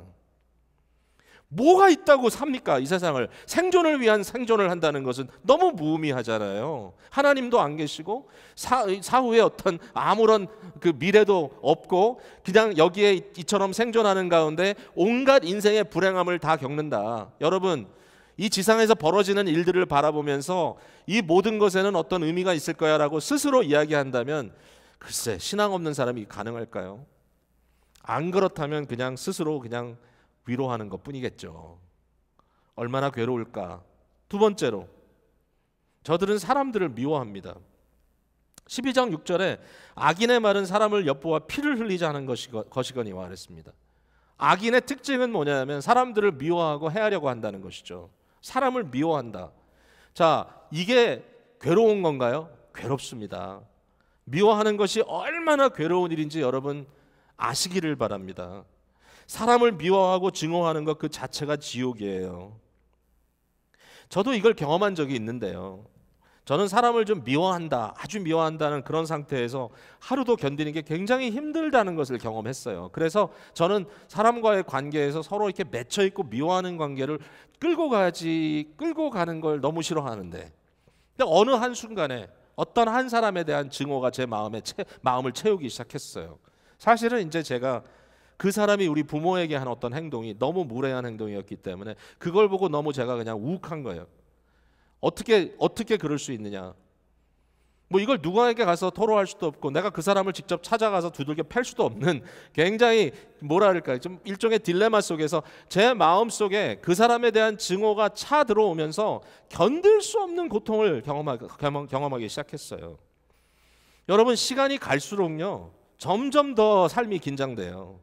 뭐가 있다고 삽니까? 이 세상을 생존을 위한 생존을 한다는 것은 너무 무의미하잖아요. 하나님도 안 계시고 사후에 어떤 아무런 그 미래도 없고 그냥 여기에 이처럼 생존하는 가운데 온갖 인생의 불행함을 다 겪는다. 여러분, 이 지상에서 벌어지는 일들을 바라보면서 이 모든 것에는 어떤 의미가 있을 거야 라고 스스로 이야기한다면 글쎄, 신앙 없는 사람이 가능할까요? 안 그렇다면 그냥 스스로 그냥 위로하는 것 뿐이겠죠. 얼마나 괴로울까. 두 번째로, 저들은 사람들을 미워합니다. 12장 6절에 악인의 말은 사람을 엿보아 피를 흘리자 하는 것이거니와 그랬습니다. 악인의 특징은 뭐냐면 사람들을 미워하고 해하려고 한다는 것이죠. 사람을 미워한다. 자, 이게 괴로운 건가요? 괴롭습니다. 미워하는 것이 얼마나 괴로운 일인지 여러분 아시기를 바랍니다. 사람을 미워하고 증오하는 것 그 자체가 지옥이에요. 저도 이걸 경험한 적이 있는데요. 저는 사람을 좀 미워한다, 아주 미워한다는 그런 상태에서 하루도 견디는 게 굉장히 힘들다는 것을 경험했어요. 그래서 저는 사람과의 관계에서 서로 이렇게 맺혀 있고 미워하는 관계를 끌고 가는 걸 너무 싫어하는데, 근데 어느 한 순간에 어떤 한 사람에 대한 증오가 제 마음을 채우기 시작했어요. 사실은 이제 제가 그 사람이 우리 부모에게 한 어떤 행동이 너무 무례한 행동이었기 때문에 그걸 보고 너무 제가 그냥 우욱한 거예요. 어떻게 그럴 수 있느냐. 뭐 이걸 누구에게 가서 토로할 수도 없고 내가 그 사람을 직접 찾아가서 두들겨 팰 수도 없는 굉장히 뭐랄까요, 좀 일종의 딜레마 속에서 제 마음속에 그 사람에 대한 증오가 차 들어오면서 견딜 수 없는 고통을 경험하기 시작했어요. 여러분, 시간이 갈수록요 점점 더 삶이 긴장돼요.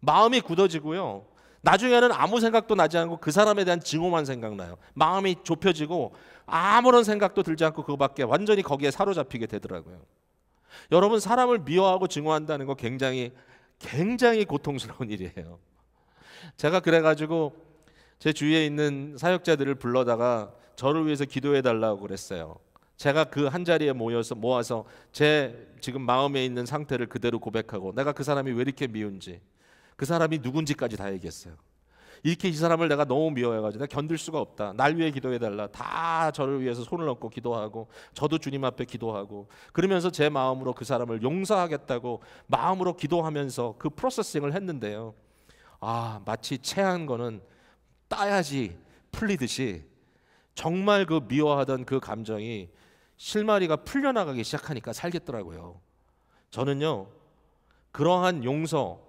마음이 굳어지고요, 나중에는 아무 생각도 나지 않고 그 사람에 대한 증오만 생각나요. 마음이 좁혀지고 아무런 생각도 들지 않고 그거밖에, 완전히 거기에 사로잡히게 되더라고요. 여러분, 사람을 미워하고 증오한다는 거 굉장히 고통스러운 일이에요. 제가 그래가지고 제 주위에 있는 사역자들을 불러다가 저를 위해서 기도해 달라고 그랬어요. 제가 그 한 자리에 모아서 제 지금 마음에 있는 상태를 그대로 고백하고 내가 그 사람이 왜 이렇게 미운지, 그 사람이 누군지까지 다 얘기했어요. 이렇게 이 사람을 내가 너무 미워해가지고 내가 견딜 수가 없다. 날 위해 기도해달라. 다 저를 위해서 손을 얹고 기도하고 저도 주님 앞에 기도하고 그러면서 제 마음으로 그 사람을 용서하겠다고 마음으로 기도하면서 그 프로세싱을 했는데요. 마치 체한 거는 따야지 풀리듯이 정말 그 미워하던 그 감정이 실마리가 풀려나가기 시작하니까 살겠더라고요. 저는요, 그러한 용서,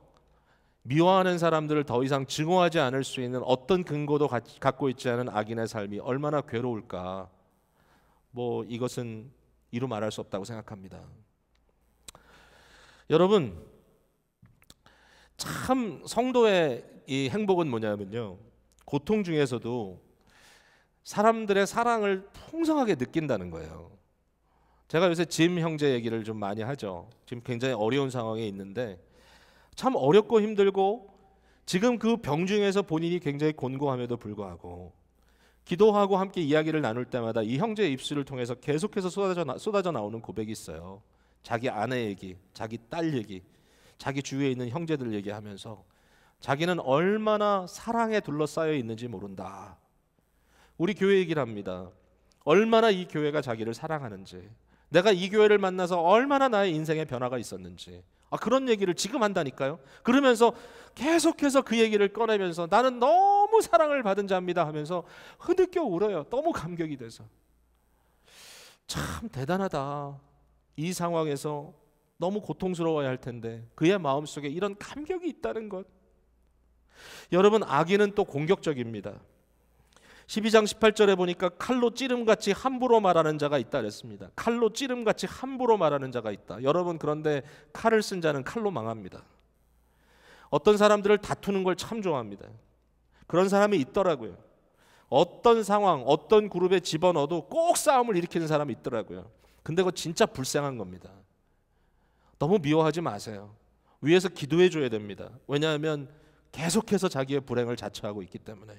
미워하는 사람들을 더 이상 증오하지 않을 수 있는 어떤 근거도 갖고 있지 않은 악인의 삶이 얼마나 괴로울까, 이것은 이루 말할 수 없다고 생각합니다. 여러분, 참 성도의 이 행복은 뭐냐면요, 고통 중에서도 사람들의 사랑을 풍성하게 느낀다는 거예요. 제가 요새 짐 형제 얘기를 좀 많이 하죠. 지금 굉장히 어려운 상황에 있는데 참 어렵고 힘들고 지금 그 병 중에서 본인이 굉장히 곤고함에도 불구하고 기도하고 함께 이야기를 나눌 때마다 이 형제의 입술을 통해서 계속해서 쏟아져 나오는 고백이 있어요. 자기 아내 얘기, 자기 딸 얘기, 자기 주위에 있는 형제들 얘기하면서 자기는 얼마나 사랑에 둘러싸여 있는지 모른다. 우리 교회 얘기를 합니다. 얼마나 이 교회가 자기를 사랑하는지, 내가 이 교회를 만나서 얼마나 나의 인생에 변화가 있었는지, 그런 얘기를 지금 한다니까요. 그러면서 계속해서 그 얘기를 꺼내면서 나는 너무 사랑을 받은 자입니다 하면서 흐느껴 울어요. 너무 감격이 돼서. 참 대단하다. 이 상황에서 너무 고통스러워야 할 텐데 그의 마음속에 이런 감격이 있다는 것. 여러분, 악인은 또 공격적입니다. 12장 18절에 보니까 칼로 찌름같이 함부로 말하는 자가 있다 그랬습니다. 칼로 찌름같이 함부로 말하는 자가 있다. 여러분, 그런데 칼을 쓴 자는 칼로 망합니다. 어떤 사람들을 다투는 걸 참 좋아합니다. 그런 사람이 있더라고요. 어떤 상황, 어떤 그룹에 집어넣어도 꼭 싸움을 일으키는 사람이 있더라고요. 근데 그거 진짜 불쌍한 겁니다. 너무 미워하지 마세요. 위에서 기도해 줘야 됩니다. 왜냐하면 계속해서 자기의 불행을 자처하고 있기 때문에.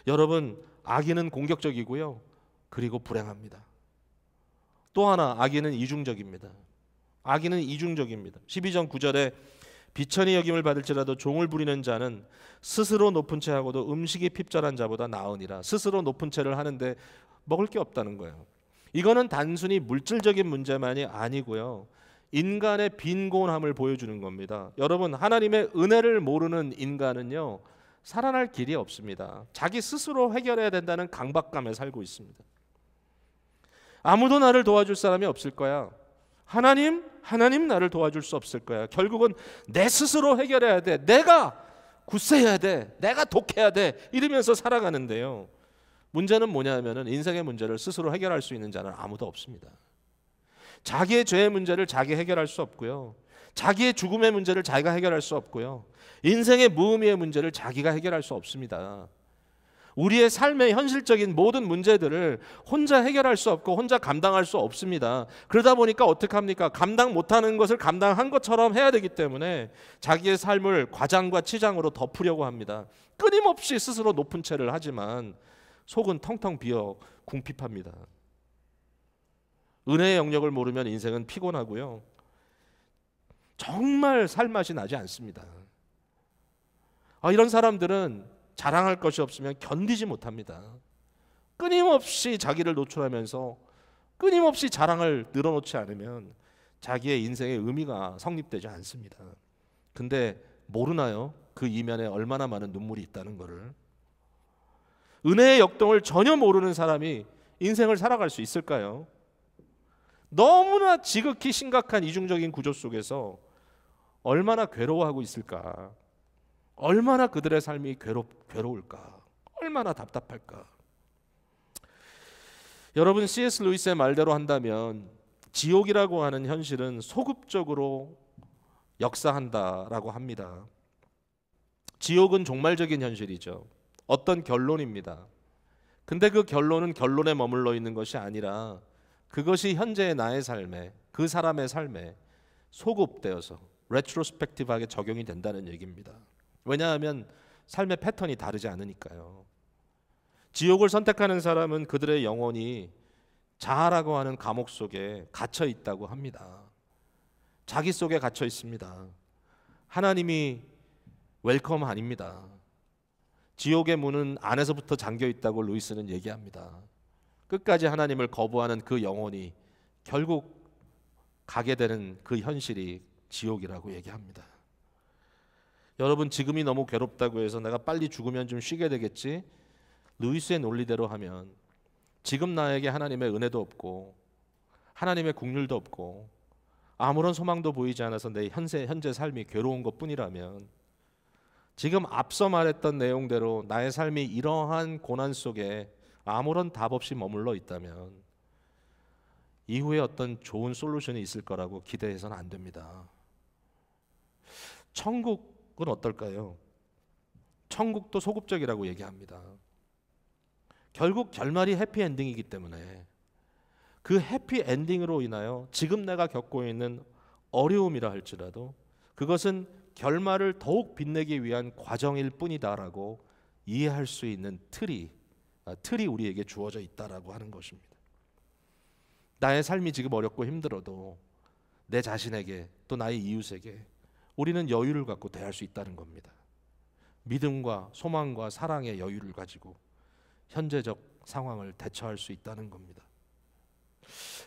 여러분, 악인은 공격적이고요, 그리고 불행합니다. 또 하나, 악인은 이중적입니다. 악인은 이중적입니다. 12장 9절에 비천히 여김을 받을지라도 종을 부리는 자는 스스로 높은 채 하고도 음식이 핍절한 자보다 나으니라. 스스로 높은 채를 하는데 먹을 게 없다는 거예요. 이거는 단순히 물질적인 문제만이 아니고요, 인간의 빈곤함을 보여주는 겁니다. 여러분, 하나님의 은혜를 모르는 인간은요, 살아날 길이 없습니다. 자기 스스로 해결해야 된다는 강박감에 살고 있습니다. 아무도 나를 도와줄 사람이 없을 거야. 하나님 나를 도와줄 수 없을 거야. 결국은 내 스스로 해결해야 돼. 내가 굳세해야 돼. 내가 독해야 돼. 이러면서 살아가는데요, 문제는 뭐냐면은 인생의 문제를 스스로 해결할 수 있는 자는 아무도 없습니다. 자기의 죄의 문제를 자기 해결할 수 없고요, 자기의 죽음의 문제를 자기가 해결할 수 없고요, 인생의 무의미의 문제를 자기가 해결할 수 없습니다. 우리의 삶의 현실적인 모든 문제들을 혼자 해결할 수 없고 혼자 감당할 수 없습니다. 그러다 보니까 어떻게 합니까? 감당 못하는 것을 감당한 것처럼 해야 되기 때문에 자기의 삶을 과장과 치장으로 덮으려고 합니다. 끊임없이 스스로 높은 채를 하지만 속은 텅텅 비어 궁핍합니다. 은혜의 영역을 모르면 인생은 피곤하고요, 정말 살맛이 나지 않습니다. 이런 사람들은 자랑할 것이 없으면 견디지 못합니다. 끊임없이 자기를 노출하면서 끊임없이 자랑을 늘어놓지 않으면 자기의 인생의 의미가 성립되지 않습니다. 근데 모르나요? 그 이면에 얼마나 많은 눈물이 있다는 것을. 은혜의 역동을 전혀 모르는 사람이 인생을 살아갈 수 있을까요? 너무나 지극히 심각한 이중적인 구조 속에서 얼마나 괴로워하고 있을까? 얼마나 그들의 삶이 괴로울까? 얼마나 답답할까? 여러분, C.S. 루이스의 말대로 한다면 지옥이라고 하는 현실은 소급적으로 역사한다라고 합니다. 지옥은 종말적인 현실이죠. 어떤 결론입니다. 근데 그 결론은 결론에 머물러 있는 것이 아니라 그것이 현재의 나의 삶에, 그 사람의 삶에 소급되어서 레트로스펙티브하게 적용이 된다는 얘기입니다. 왜냐하면 삶의 패턴이 다르지 않으니까요. 지옥을 선택하는 사람은 그들의 영혼이 자아라고 하는 감옥 속에 갇혀 있다고 합니다. 자기 속에 갇혀 있습니다. 하나님이 웰컴 아닙니다. 지옥의 문은 안에서부터 잠겨 있다고 루이스는 얘기합니다. 끝까지 하나님을 거부하는 그 영혼이 결국 가게 되는 그 현실이 지옥이라고 얘기합니다. 여러분, 지금이 너무 괴롭다고 해서 내가 빨리 죽으면 좀 쉬게 되겠지, 루이스의 논리대로 하면 지금 나에게 하나님의 은혜도 없고 하나님의 긍휼도 없고 아무런 소망도 보이지 않아서 내 현재 삶이 괴로운 것뿐이라면, 지금 앞서 말했던 내용대로 나의 삶이 이러한 고난 속에 아무런 답 없이 머물러 있다면 이후에 어떤 좋은 솔루션이 있을 거라고 기대해서는 안 됩니다. 천국은 어떨까요? 천국도 소극적이라고 얘기합니다. 결국 결말이 해피엔딩이기 때문에 그 해피엔딩으로 인하여 지금 내가 겪고 있는 어려움이라 할지라도 그것은 결말을 더욱 빛내기 위한 과정일 뿐이다라고 이해할 수 있는 틀이 우리에게 주어져 있다라고 하는 것입니다. 나의 삶이 지금 어렵고 힘들어도 내 자신에게 또 나의 이웃에게 우리는 여유를 갖고 대할 수 있다는 겁니다. 믿음과 소망과 사랑의 여유를 가지고 현재적 상황을 대처할 수 있다는 겁니다.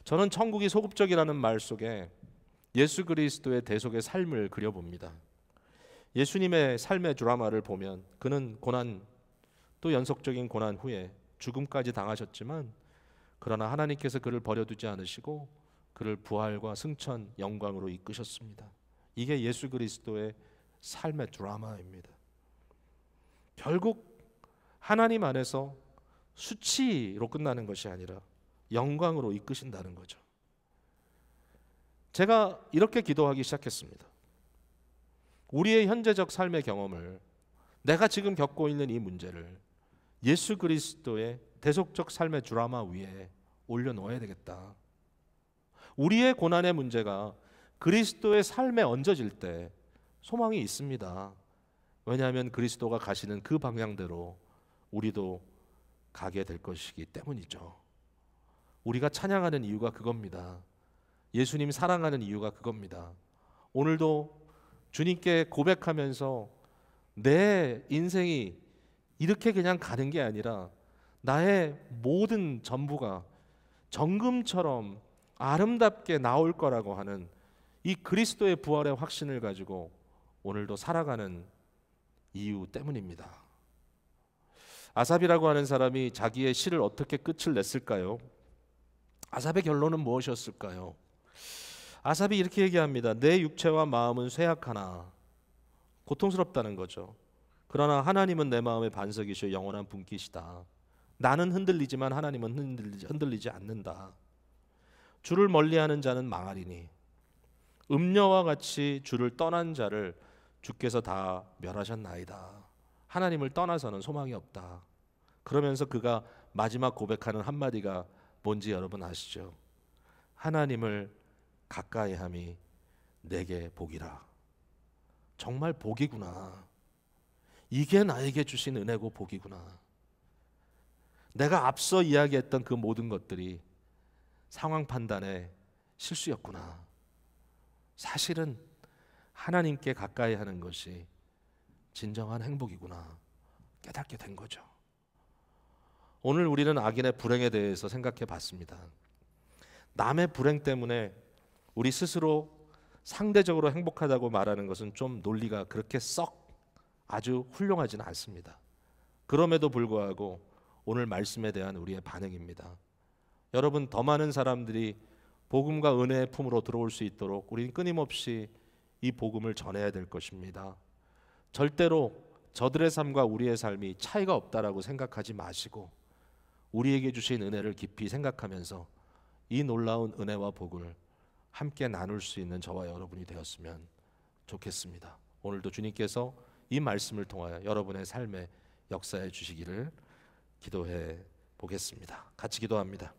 저는 천국이 소극적이라는 말 속에 예수 그리스도의 대속의 삶을 그려봅니다. 예수님의 삶의 드라마를 보면 그는 고난, 또 연속적인 고난 후에 죽음까지 당하셨지만 그러나 하나님께서 그를 버려두지 않으시고 그를 부활과 승천, 영광으로 이끄셨습니다. 이게 예수 그리스도의 삶의 드라마입니다. 결국 하나님 안에서 수치로 끝나는 것이 아니라 영광으로 이끄신다는 거죠. 제가 이렇게 기도하기 시작했습니다. 우리의 현재적 삶의 경험을, 내가 지금 겪고 있는 이 문제를 예수 그리스도의 대속적 삶의 드라마 위에 올려놓아야 되겠다. 우리의 고난의 문제가 그리스도의 삶에 얹어질 때 소망이 있습니다. 왜냐하면 그리스도가 가시는 그 방향대로 우리도 가게 될 것이기 때문이죠. 우리가 찬양하는 이유가 그겁니다. 예수님 사랑하는 이유가 그겁니다. 오늘도 주님께 고백하면서 내 인생이 이렇게 그냥 가는 게 아니라 나의 모든 전부가 정금처럼 아름답게 나올 거라고 하는 이 그리스도의 부활의 확신을 가지고 오늘도 살아가는 이유 때문입니다. 아삽이라고 하는 사람이 자기의 시를 어떻게 끝을 냈을까요? 아삽의 결론은 무엇이었을까요? 아삽이 이렇게 얘기합니다. 내 육체와 마음은 쇠약하나, 고통스럽다는 거죠. 그러나 하나님은 내 마음의 반석이시오 영원한 분깃이다. 나는 흔들리지만 하나님은 흔들리지 않는다. 주를 멀리하는 자는 망하리니 음녀와 같이 주를 떠난 자를 주께서 다 멸하셨나이다. 하나님을 떠나서는 소망이 없다. 그러면서 그가 마지막 고백하는 한마디가 뭔지 여러분 아시죠? 하나님을 가까이함이 내게 복이라. 정말 복이구나. 이게 나에게 주신 은혜고 복이구나. 내가 앞서 이야기했던 그 모든 것들이 상황 판단의 실수였구나. 사실은 하나님께 가까이 하는 것이 진정한 행복이구나 깨닫게 된 거죠. 오늘 우리는 악인의 불행에 대해서 생각해 봤습니다. 남의 불행 때문에 우리 스스로 상대적으로 행복하다고 말하는 것은 좀 논리가 그렇게 썩 아주 훌륭하지는 않습니다. 그럼에도 불구하고 오늘 말씀에 대한 우리의 반응입니다. 여러분, 더 많은 사람들이 복음과 은혜의 품으로 들어올 수 있도록 우리는 끊임없이 이 복음을 전해야 될 것입니다. 절대로 저들의 삶과 우리의 삶이 차이가 없다라고 생각하지 마시고 우리에게 주신 은혜를 깊이 생각하면서 이 놀라운 은혜와 복을 함께 나눌 수 있는 저와 여러분이 되었으면 좋겠습니다. 오늘도 주님께서 이 말씀을 통하여 여러분의 삶에 역사해 주시기를 기도해 보겠습니다. 같이 기도합니다.